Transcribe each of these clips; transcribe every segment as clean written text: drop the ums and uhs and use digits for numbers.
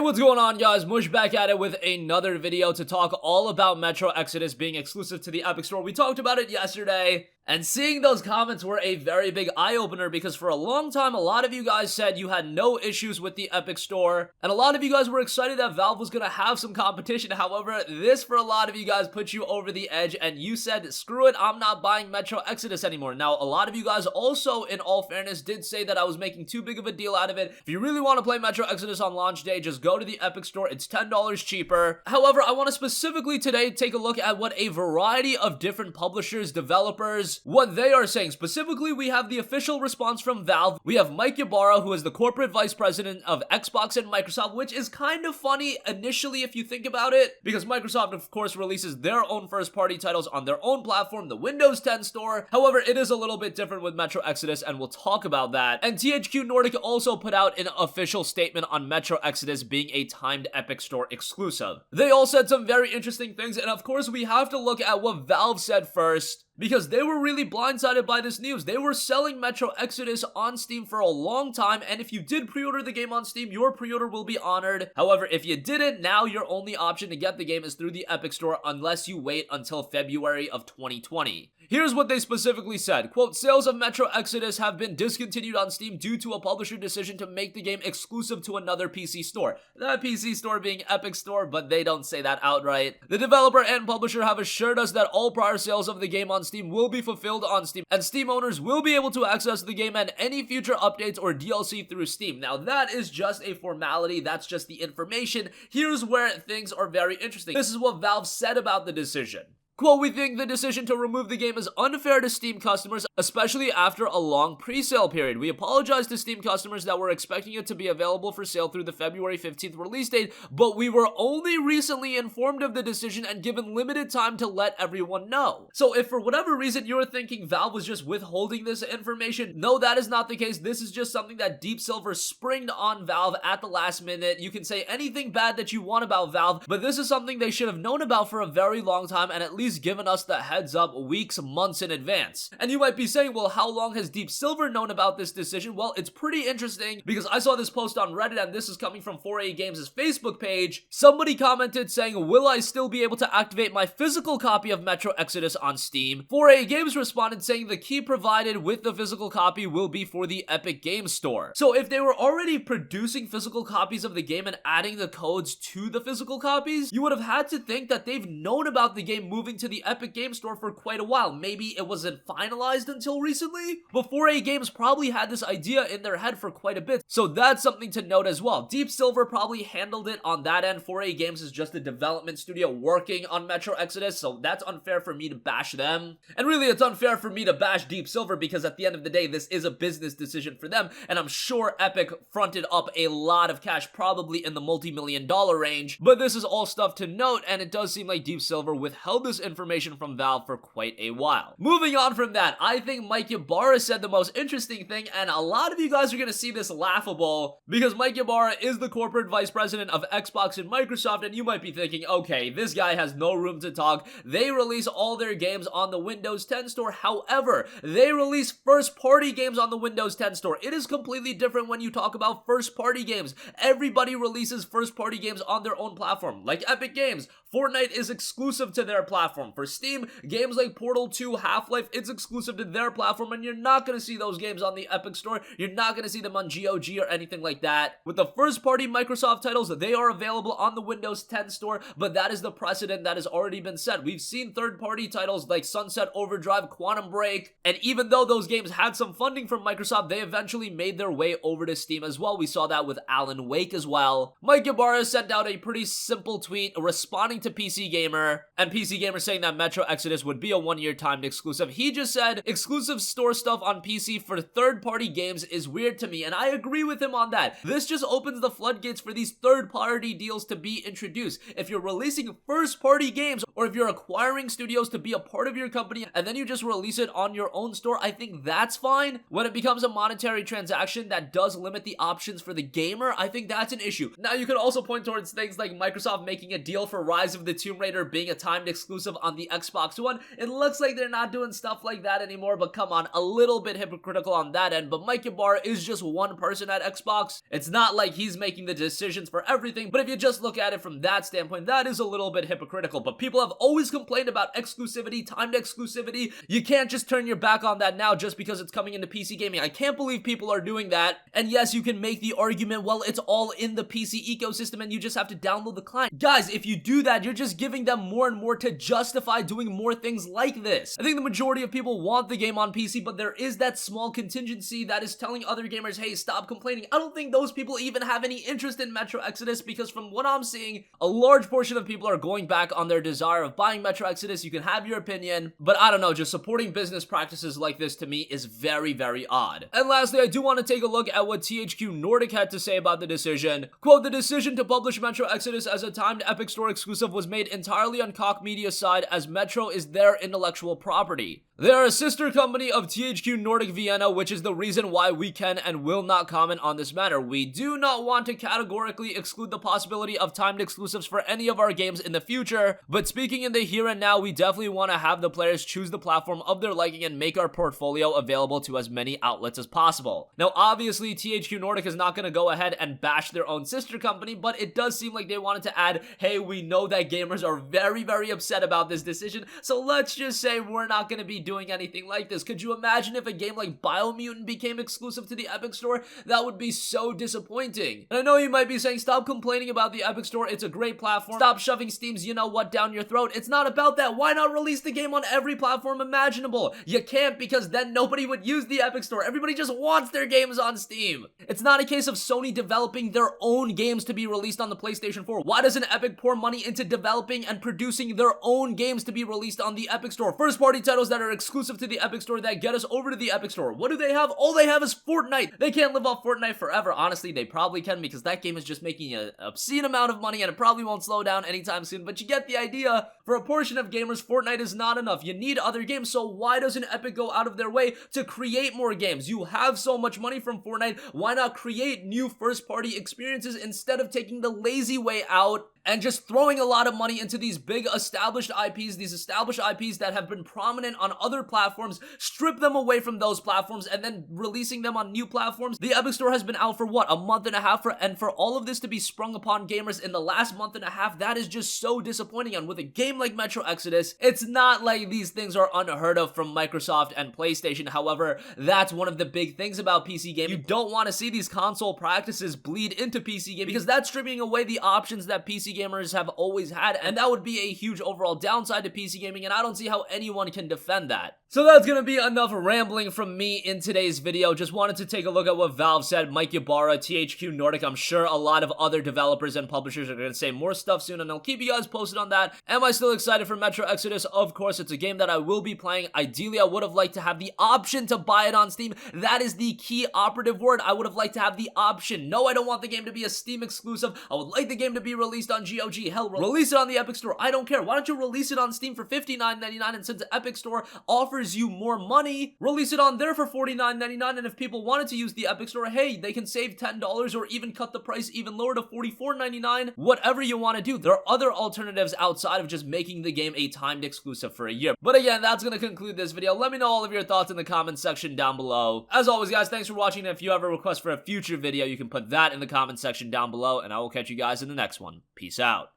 What's going on, guys? Mush back at it with another video to talk all about Metro Exodus being exclusive to the Epic Store. We talked about it yesterday, and seeing those comments were a very big eye-opener because for a long time, a lot of you guys said you had no issues with the Epic Store, and a lot of you guys were excited that Valve was going to have some competition. However, this for a lot of you guys put you over the edge, and you said, screw it, I'm not buying Metro Exodus anymore. Now, a lot of you guys also, in all fairness, did say that I was making too big of a deal out of it. If you really want to play Metro Exodus on launch day, just go to the Epic Store. It's $10 cheaper. However, I want to specifically today take a look at what a variety of different publishers, developers, what they are saying. Specifically, we have the official response from Valve. We have Mike Ybarra, who is the corporate vice president of Xbox and Microsoft, which is kind of funny initially if you think about it, because Microsoft, of course, releases their own first-party titles on their own platform, the Windows 10 store. However, it is a little bit different with Metro Exodus, and we'll talk about that. And THQ Nordic also put out an official statement on Metro Exodus being a timed Epic Store exclusive. They all said some very interesting things, and of course, we have to look at what Valve said first, because they were really blindsided by this news. They were selling Metro Exodus on Steam for a long time, and if you did pre-order the game on Steam, your pre-order will be honored. However, if you didn't, now your only option to get the game is through the Epic Store unless you wait until February of 2020. Here's what they specifically said. Quote, sales of Metro Exodus have been discontinued on Steam due to a publisher decision to make the game exclusive to another PC store. That PC store being Epic Store, but they don't say that outright. The developer and publisher have assured us that all prior sales of the game on Steam will be fulfilled on Steam, and Steam owners will be able to access the game and any future updates or DLC through Steam. Now, that is just a formality. That's just the information. Here's where things are very interesting. This is what Valve said about the decision. Quote, we think the decision to remove the game is unfair to Steam customers, especially after a long pre-sale period. We apologize to Steam customers that were expecting it to be available for sale through the February 15th release date, but we were only recently informed of the decision and given limited time to let everyone know. So if for whatever reason you're thinking Valve was just withholding this information, no, that is not the case. This is just something that Deep Silver springed on Valve at the last minute. You can say anything bad that you want about Valve, but this is something they should have known about for a very long time and at least given us the heads up weeks, months in advance. And you might be saying, well, how long has Deep Silver known about this decision? Well, it's pretty interesting because I saw this post on Reddit, and this is coming from 4A Games' Facebook page. Somebody commented saying, will I still be able to activate my physical copy of Metro Exodus on Steam? 4A Games responded saying the key provided with the physical copy will be for the Epic Games Store. So if they were already producing physical copies of the game and adding the codes to the physical copies, you would have had to think that they've known about the game moving to the Epic Games Store for quite a while. Maybe it wasn't finalized until recently, but 4A Games probably had this idea in their head for quite a bit, so that's something to note as well. Deep Silver probably handled it on that end. 4A Games is just a development studio working on Metro Exodus, so that's unfair for me to bash them. And really, it's unfair for me to bash Deep Silver because at the end of the day, this is a business decision for them, and I'm sure Epic fronted up a lot of cash, probably in the multi-million-dollar range, but this is all stuff to note, and it does seem like Deep Silver withheld this information from Valve for quite a while. Moving on from that, I think Mike Ybarra said the most interesting thing, and a lot of you guys are going to see this laughable because Mike Ybarra is the corporate vice president of Xbox and Microsoft, and you might be thinking, okay, this guy has no room to talk. They release all their games on the Windows 10 store. However, they release first-party games on the Windows 10 store. It is completely different when you talk about first-party games. Everybody releases first-party games on their own platform, like Epic Games. Fortnite is exclusive to their platform. For Steam, games like Portal 2, Half-Life, it's exclusive to their platform, and you're not going to see those games on the Epic Store. You're not going to see them on GOG or anything like that. With the first-party Microsoft titles, they are available on the Windows 10 store, but that is the precedent that has already been set. We've seen third-party titles like Sunset Overdrive, Quantum Break, and even though those games had some funding from Microsoft, they eventually made their way over to Steam as well. We saw that with Alan Wake as well. Mike Ybarra sent out a pretty simple tweet responding to PC Gamer, and PC Gamer saying that Metro Exodus would be a one-year timed exclusive. He just said, exclusive store stuff on PC for third-party games is weird to me, and I agree with him on that. This just opens the floodgates for these third-party deals to be introduced. If you're releasing first-party games or if you're acquiring studios to be a part of your company and then you just release it on your own store, I think that's fine. When it becomes a monetary transaction that does limit the options for the gamer, I think that's an issue. Now, you could also point towards things like Microsoft making a deal for Rise of the Tomb Raider being a timed exclusive on the Xbox One. It looks like they're not doing stuff like that anymore, but come on, a little bit hypocritical on that end. But Mike Ybarra is just one person at Xbox. It's not like he's making the decisions for everything, but if you just look at it from that standpoint, that is a little bit hypocritical. But people have always complained about exclusivity, timed exclusivity. You can't just turn your back on that now just because it's coming into PC gaming. I can't believe people are doing that. And yes, you can make the argument, well, it's all in the PC ecosystem and you just have to download the client. Guys, if you do that, you're just giving them more and more to justify doing more things like this. I think the majority of people want the game on PC, but there is that small contingency that is telling other gamers, hey, stop complaining. I don't think those people even have any interest in Metro Exodus, because from what I'm seeing, a large portion of people are going back on their desire of buying Metro Exodus. You can have your opinion, but I don't know, just supporting business practices like this to me is very, very odd. And lastly, I do want to take a look at what THQ Nordic had to say about the decision. Quote, the decision to publish Metro Exodus as a timed Epic Store exclusive was made entirely on Koch Media's side, as Metro is their intellectual property. They are a sister company of THQ Nordic Vienna, which is the reason why we can and will not comment on this matter. We do not want to categorically exclude the possibility of timed exclusives for any of our games in the future, but speaking in the here and now, we definitely want to have the players choose the platform of their liking and make our portfolio available to as many outlets as possible. Now, obviously, THQ Nordic is not going to go ahead and bash their own sister company, but it does seem like they wanted to add, hey, we know that gamers are very, very upset about this decision, so let's just say we're not going to be doing anything like this. Could you imagine if a game like Biomutant became exclusive to the Epic Store? That would be so disappointing. And I know you might be saying, stop complaining about the Epic Store, it's a great platform. Stop shoving Steam's you-know-what down your throat. It's not about that. Why not release the game on every platform imaginable? You can't, because then nobody would use the Epic Store. Everybody just wants their games on Steam. It's not a case of Sony developing their own games to be released on the PlayStation 4. Why doesn't Epic pour money into developing and producing their own games to be released on the Epic Store? First-party titles that are exclusive to the Epic Store that get us over to the Epic Store. What do they have? All they have is Fortnite. They can't live off Fortnite forever. Honestly, they probably can, because that game is just making an obscene amount of money and it probably won't slow down anytime soon, but you get the idea. For a portion of gamers, Fortnite is not enough. You need other games, so why doesn't Epic go out of their way to create more games? You have so much money from Fortnite, why not create new first-party experiences instead of taking the lazy way out and just throwing a lot of money into these big established IPs, these established IPs that have been prominent on other platforms, strip them away from those platforms and then releasing them on new platforms? The Epic Store has been out for what, a month and a half, and for all of this to be sprung upon gamers in the last month and a half, that is just so disappointing. And with a game like Metro Exodus, it's not like these things are unheard of from Microsoft and PlayStation. However, that's one of the big things about PC gaming. You don't want to see these console practices bleed into PC gaming, because that's stripping away the options that PC gamers have always had, and that would be a huge overall downside to PC gaming, and I don't see how anyone can defend that. So that's gonna be enough rambling from me in today's video. Just wanted to take a look at what Valve said, Mike Ybarra, THQ Nordic. I'm sure a lot of other developers and publishers are gonna say more stuff soon, and I'll keep you guys posted on that. Am I still excited for Metro Exodus? Of course, it's a game that I will be playing. Ideally, I would have liked to have the option to buy it on Steam. That is the key operative word. I would have liked to have the option. No, I don't want the game to be a Steam exclusive. I would like the game to be released on GOG. Hell, release it on the Epic Store. I don't care. Why don't you release it on Steam for $59.99, and since the Epic Store offers you more money, release it on there for $49.99, and if people wanted to use the Epic Store, hey, they can save $10 or even cut the price even lower to $44.99. Whatever you want to do. There are other alternatives outside of just making the game a timed exclusive for a year. But again, that's going to conclude this video. Let me know all of your thoughts in the comments section down below. As always, guys, thanks for watching, and if you have a request for a future video, you can put that in the comment section down below, and I will catch you guys in the next one. Peace out.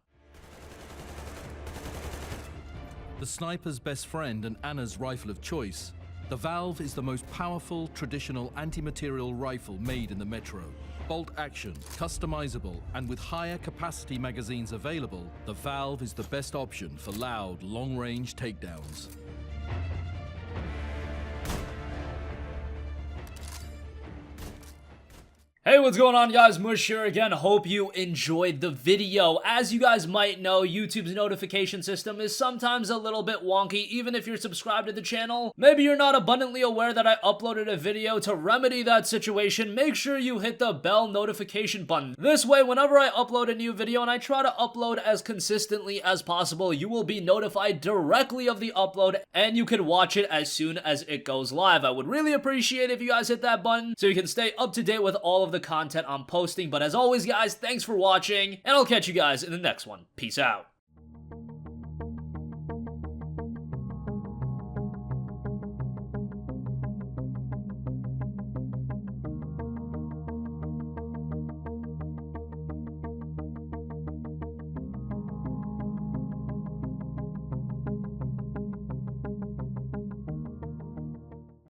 The sniper's best friend and Anna's rifle of choice, the Valve is the most powerful traditional anti-material rifle made in the Metro. Bolt action, customizable, and with higher capacity magazines available, the Valve is the best option for loud, long-range takedowns. Hey, what's going on, guys? Mush here again. Hope you enjoyed the video. As you guys might know, YouTube's notification system is sometimes a little bit wonky, even if you're subscribed to the channel. Maybe you're not abundantly aware that I uploaded a video. To remedy that situation, make sure you hit the bell notification button. This way, whenever I upload a new video, and I try to upload as consistently as possible, you will be notified directly of the upload, and you can watch it as soon as it goes live. I would really appreciate if you guys hit that button so you can stay up to date with all of the content I'm posting. But as always, guys, thanks for watching, and I'll catch you guys in the next one. Peace out.